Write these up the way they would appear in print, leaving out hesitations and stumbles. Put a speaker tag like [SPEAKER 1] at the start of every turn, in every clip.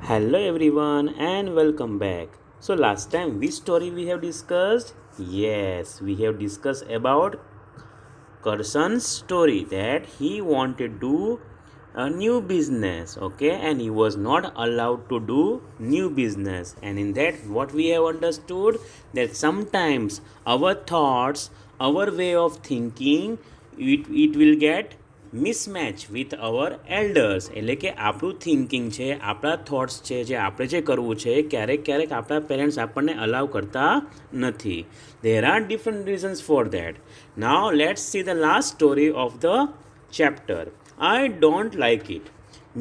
[SPEAKER 1] Hello everyone and welcome back. So last time which story we have discussed? Yes, we have discussed about Karson's story that he wanted to do a new business, okay, and he was not allowed to do new business. And in that what we have understood that sometimes our thoughts, our way of thinking, it will get mismatch with our elders એટલે કે આપણું thinking છે, આપણા thoughts છે, જે આપણે જે કરવું છે ક્યારેક ક્યારેક આપણા પેરેન્ટ્સ આપણને અલાવ કરતા નથી. There are different reasons for that. Now let's see the last story of the chapter. I don't like it.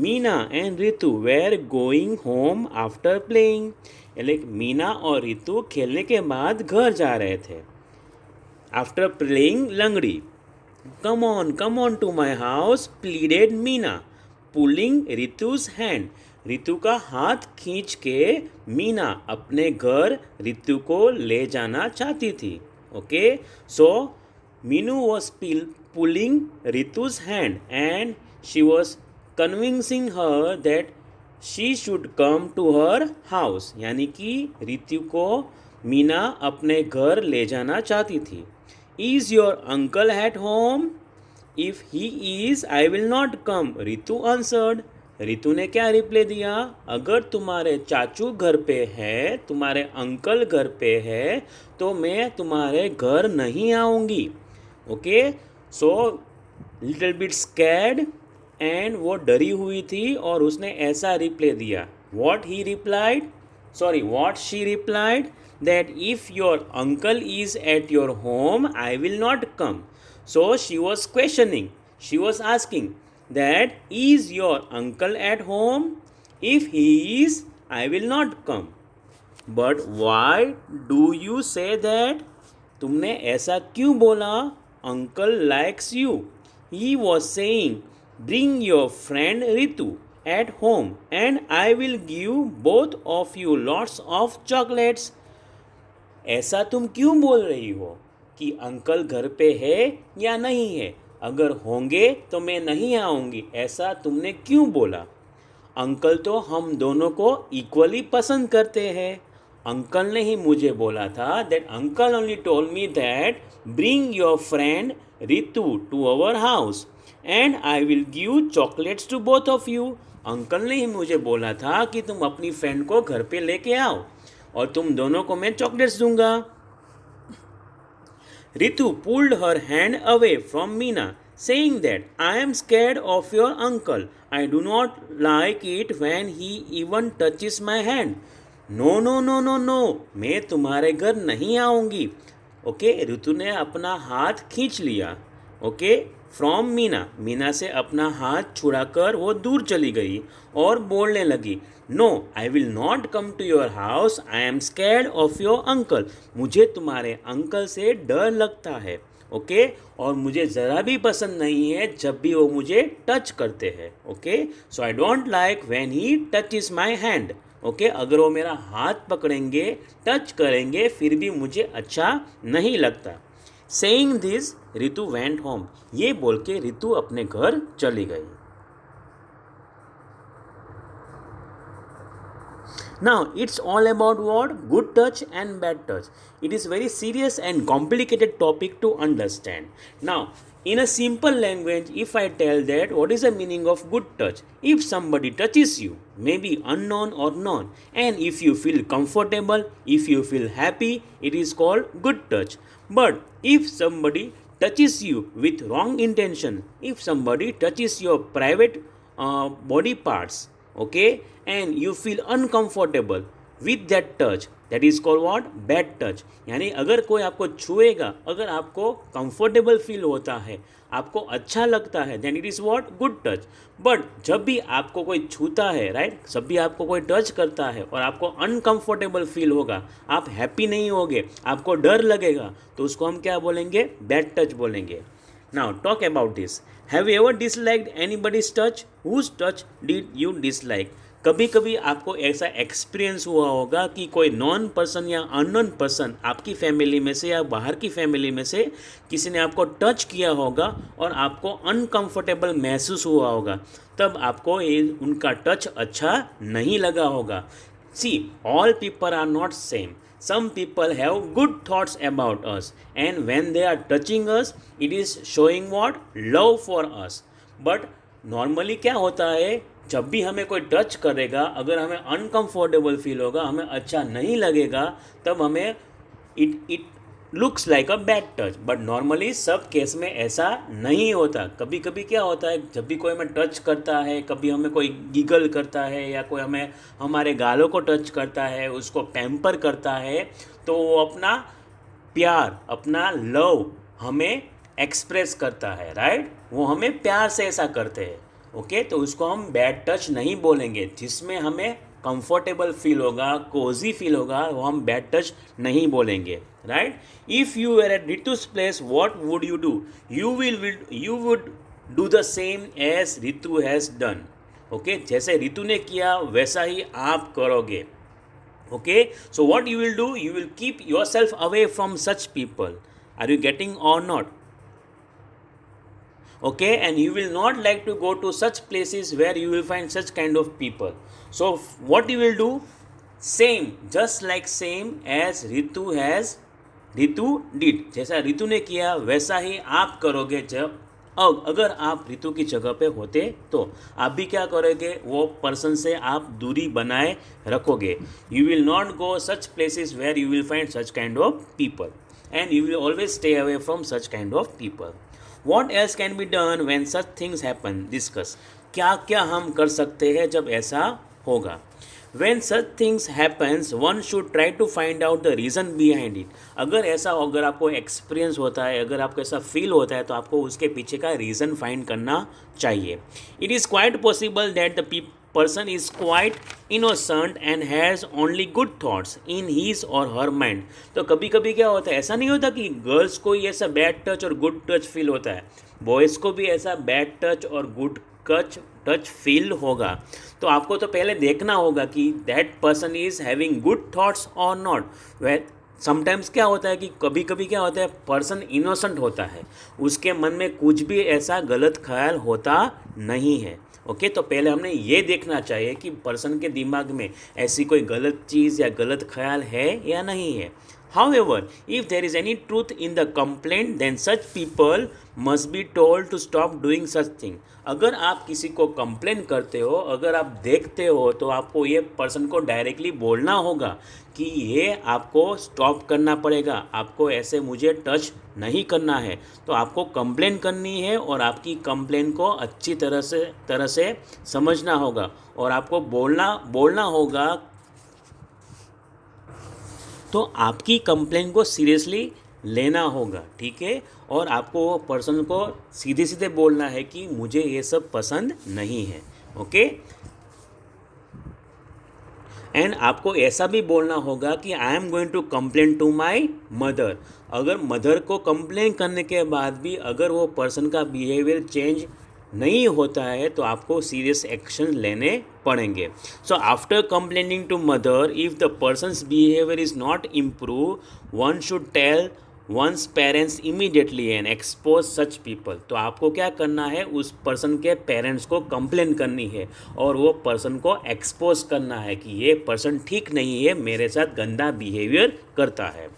[SPEAKER 1] Meena and Ritu were going home after playing. એટલે मीना और रितु खेलने के बाद घर जा रहे थे. After playing langdi. Come on to my house, pleaded Meena, pulling Ritu's hand. Ritu का हाथ खींच के मीना अपने घर रितु को ले जाना चाहती थी. Okay, so Meenu was pulling Ritu's hand and she was convincing her that she should come to her house. यानी कि रितु को मीना अपने घर ले जाना चाहती थी. Is your uncle at home? If he is, I will not come. Ritu answered. Ritu ने क्या रिप्लाई दिया? अगर तुम्हारे चाचू घर पे है, तुम्हारे अंकल घर पे है, तो मैं तुम्हारे घर नहीं आऊँगी. Okay, so little bit scared and वो डरी हुई थी और उसने ऐसा रिप्लाई दिया. What he replied? What she replied? That if your uncle is at your home, I will not come. So she was questioning. She was asking that is your uncle at home? If he is, I will not come. But why do you say that? तुमने ऐसा क्यों बोला? Uncle likes you. He was saying, bring your friend Ritu at home and I will give both of you lots of chocolates. ऐसा तुम क्यों बोल रही हो कि अंकल घर पे है या नहीं है? अगर होंगे तो मैं नहीं आऊँगी. ऐसा तुमने क्यों बोला? अंकल तो हम दोनों को इक्वली पसंद करते हैं. अंकल ने ही मुझे बोला था that uncle only told me that bring your friend Ritu to our house and I will give chocolates to both of you. Uncle ने ही मुझे बोला था कि तुम अपनी फ्रेंड को घर पे लेके आओ और तुम दोनों को मैं चॉकलेट्स दूंगा. Ritu pulled her hand away from Meena saying that I am scared of your uncle. I do not like it when he even touches my hand. No, मैं तुम्हारे घर नहीं आऊँगी. ओके, रितु ने अपना हाथ खींच लिया. ओके, फ्रॉम मीना से अपना हाथ छुड़ाकर वो दूर चली गई और बोलने लगी, no I will not come to your house. I am scared of your uncle. मुझे तुम्हारे अंकल से डर लगता है. ओके, और मुझे ज़रा भी पसंद नहीं है जब भी वो मुझे टच करते हैं. Okay, so I don't like when he touch is my hand. Okay, अगर वो मेरा हाथ पकड़ेंगे, टच करेंगे, फिर भी मुझे अच्छा नहीं लगता. Saying this Ritu went home. ये बोल के रितु अपने घर चली गई. Now it's all about what? Good touch and bad touch. It is very serious and complicated topic to understand. Now, in a simple language, if I tell that what is the meaning of good touch? If somebody touches you, maybe unknown or known, and if you feel comfortable, if you feel happy, it is called good touch. But if somebody touches you with wrong intention, if somebody touches your private body parts, okay, and you feel uncomfortable with that touch, that is called what? Bad touch. यानी अगर कोई आपको छुएगा, अगर आपको comfortable feel होता है, आपको अच्छा लगता है, then it is what? Good touch. But जब भी आपको कोई छूता है, राइट, जब भी आपको कोई टच करता है और आपको अनकंफर्टेबल फील होगा, आप हैप्पी नहीं होगे, आपको डर लगेगा, तो उसको हम क्या बोलेंगे? बैड टच बोलेंगे. Now talk about this. Have you ever disliked anybody's touch? Whose touch did you dislike? कभी कभी आपको ऐसा एक्सपीरियंस हुआ होगा कि कोई नॉन पर्सन या अननोन पर्सन आपकी फैमिली में से या बाहर की फैमिली में से किसी ने आपको टच किया होगा और आपको अनकंफर्टेबल महसूस हुआ होगा, तब आपको ये उनका टच अच्छा नहीं लगा होगा. See, all people are not same. Some people have good thoughts about us, and when they are touching us, it is showing what? Love for us. But normally क्या होता है, जब भी हमें कोई टच करेगा, अगर हमें अनकंफर्टेबल फील होगा, हमें अच्छा नहीं लगेगा, तब हमें it looks like a bad touch. But normally सब केस में ऐसा नहीं होता. कभी कभी क्या होता है, जब भी कोई हमें टच करता है, कभी हमें कोई गिगल करता है या कोई हमें हमारे गालों को टच करता है, उसको पैम्पर करता है, तो वो अपना प्यार, अपना लव हमें एक्सप्रेस करता है, राइट. वो हमें प्यार से ऐसा करते हैं. ओके, तो उसको हम बैड टच नहीं बोलेंगे. जिसमें हमें कंफर्टेबल फील होगा, कोजी फील होगा, वो हम बैड टच नहीं बोलेंगे, right. If you are at Ritu's place, what would you do? You would do the same as Ritu has done. Okay, जैसे रितु ने किया वैसा ही आप करोगे. Okay, so what you will do? You will keep yourself away from such people. Are you getting और not? Okay, and you will not like to go to such places where you will find such kind of people. So what you will do? Same, just like same as Ritu did. जैसा रितु ने किया वैसा ही आप करोगे. जब अगर आप रितु की जगह पे होते तो आप भी क्या करोगे? वो पर्सन से आप दूरी बनाए रखोगे. You will not go such places where you will find such kind of people, and you will always stay away from such kind of people. What else can be done when such things happen? Discuss. क्या क्या हम कर सकते हैं जब ऐसा होगा? When such things happens, one should try to find out the reason behind it. अगर ऐसा, अगर आपको एक्सपीरियंस होता है, अगर आपको ऐसा फील होता है, तो आपको उसके पीछे का रीज़न फाइंड करना चाहिए. It is quite possible that the person is quite innocent and has only good thoughts in his or her mind. तो कभी कभी क्या होता है, ऐसा नहीं होता कि गर्ल्स को ही ऐसा बैड टच और गुड टच फील होता है, बॉयज़ को भी ऐसा बैड टच और गुड टच फील होगा. तो आपको तो पहले देखना होगा कि that person is having good thoughts और नॉट. वे समटाइम्स क्या होता है कि कभी कभी क्या होता है, पर्सन इनोसेंट होता है, उसके मन में कुछ भी ऐसा गलत ख्याल होता नहीं है. ओके, तो पहले हमने ये देखना चाहिए कि पर्सन के दिमाग में ऐसी कोई गलत चीज़ या गलत ख्याल है या नहीं है. However, if there is any truth in the complaint, then such people must be told to stop doing such thing. अगर आप किसी को कंप्लेन करते हो, अगर आप देखते हो, तो आपको ये पर्सन को डायरेक्टली बोलना होगा कि ये आपको स्टॉप करना पड़ेगा, आपको ऐसे मुझे टच नहीं करना है. तो आपको कंप्लेन करनी है और आपकी कंप्लेन को अच्छी तरह से समझना होगा और आपको बोलना होगा. तो आपकी कंप्लेन को सीरियसली लेना होगा, ठीक है. और आपको वो पर्सन को सीधे सीधे बोलना है कि मुझे ये सब पसंद नहीं है. ओके, एंड आपको ऐसा भी बोलना होगा कि I am going to complain to my mother. अगर मदर को कंप्लेन करने के बाद भी अगर वो पर्सन का बिहेवियर चेंज नहीं होता है, तो आपको सीरियस एक्शन लेने पड़ेंगे. So after complaining to mother, if the person's behaviour is not improve, one should tell one's parents immediately and expose such people. तो आपको क्या करना है, उस पर्सन के पेरेंट्स को कंप्लेन करनी है और वो पर्सन को एक्सपोज करना है कि ये पर्सन ठीक नहीं है, मेरे साथ गंदा बिहेवियर करता है.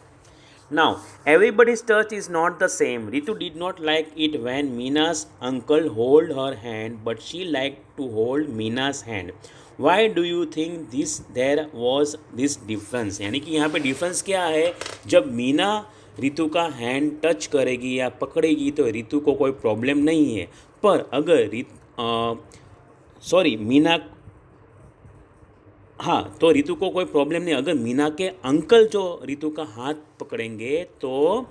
[SPEAKER 1] Now, everybody's touch is not the same. Ritu did not like it when Meena's uncle hold her hand, but she liked to hold Meena's hand. Why do you think there was this difference? यानी कि यहाँ पे difference क्या है, जब मीना रितु का hand touch करेगी या पकड़ेगी तो रितु को कोई प्रॉब्लम नहीं है, पर अगर मीना, हाँ, तो रितु को कोई प्रॉब्लम नहीं. अगर मीना के अंकल जो रितु का हाथ पकड़ेंगे तो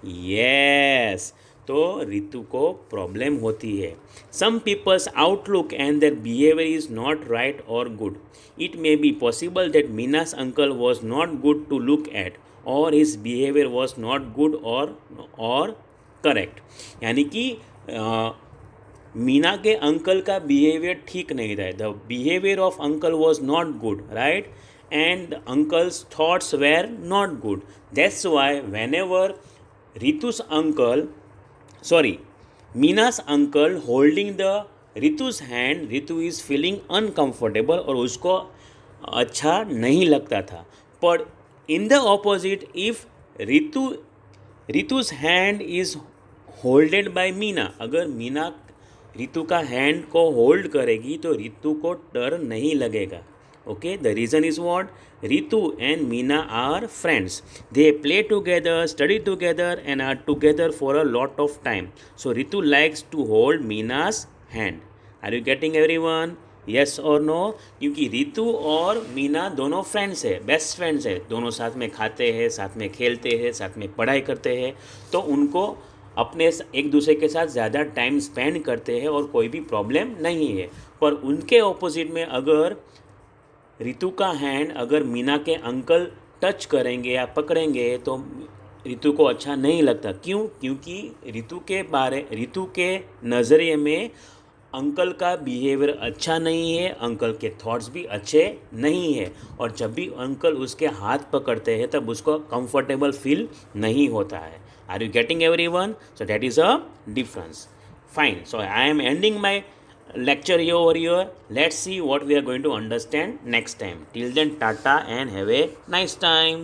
[SPEAKER 1] यस, तो रितु को प्रॉब्लम होती है. Some people's outlook and their behaviour is not right और good. It may be possible that Meena's uncle was not good to look at, और his behaviour was not good और करेक्ट, यानी कि मीना के अंकल का बिहेवियर ठीक नहीं था. The behaviour of uncle was not good, right, and the uncle's thoughts were not good. That's why whenever Ritu's uncle, sorry, Meena's uncle holding the Ritu's hand, Ritu is feeling uncomfortable और उसको अच्छा नहीं लगता था. पर in the opposite, if Ritu's hand is holded by Meena, अगर मीना रितु का hand को होल्ड करेगी तो रितु को डर नहीं लगेगा. Okay, the reason is what, Ritu and Meena are friends. They play together, study together and are together for a lot of time. So Ritu likes to hold Meena's hand. Are you getting everyone? Yes और no? क्योंकि रितु और मीना दोनों friends है, best friends है, दोनों साथ में खाते हैं, साथ में खेलते हैं, साथ में पढ़ाई करते हैं, तो उनको अपने एक दूसरे के साथ ज़्यादा टाइम स्पेंड करते हैं और कोई भी प्रॉब्लम नहीं है. पर उनके ऑपोजिट में अगर रितु का हैंड अगर मीना के अंकल टच करेंगे या पकड़ेंगे तो रितु को अच्छा नहीं लगता. क्यों? क्योंकि रितु के नज़रिए में अंकल का बिहेवियर अच्छा नहीं है, अंकल के थॉट्स भी अच्छे नहीं है, और जब भी अंकल उसके हाथ पकड़ते हैं तब उसको कंफर्टेबल फील नहीं होता है. Are you getting everyone? So that is a difference. Fine. So I am ending my lecture here over here. Let's see what we are going to understand next time. Till then, tata and have a nice time.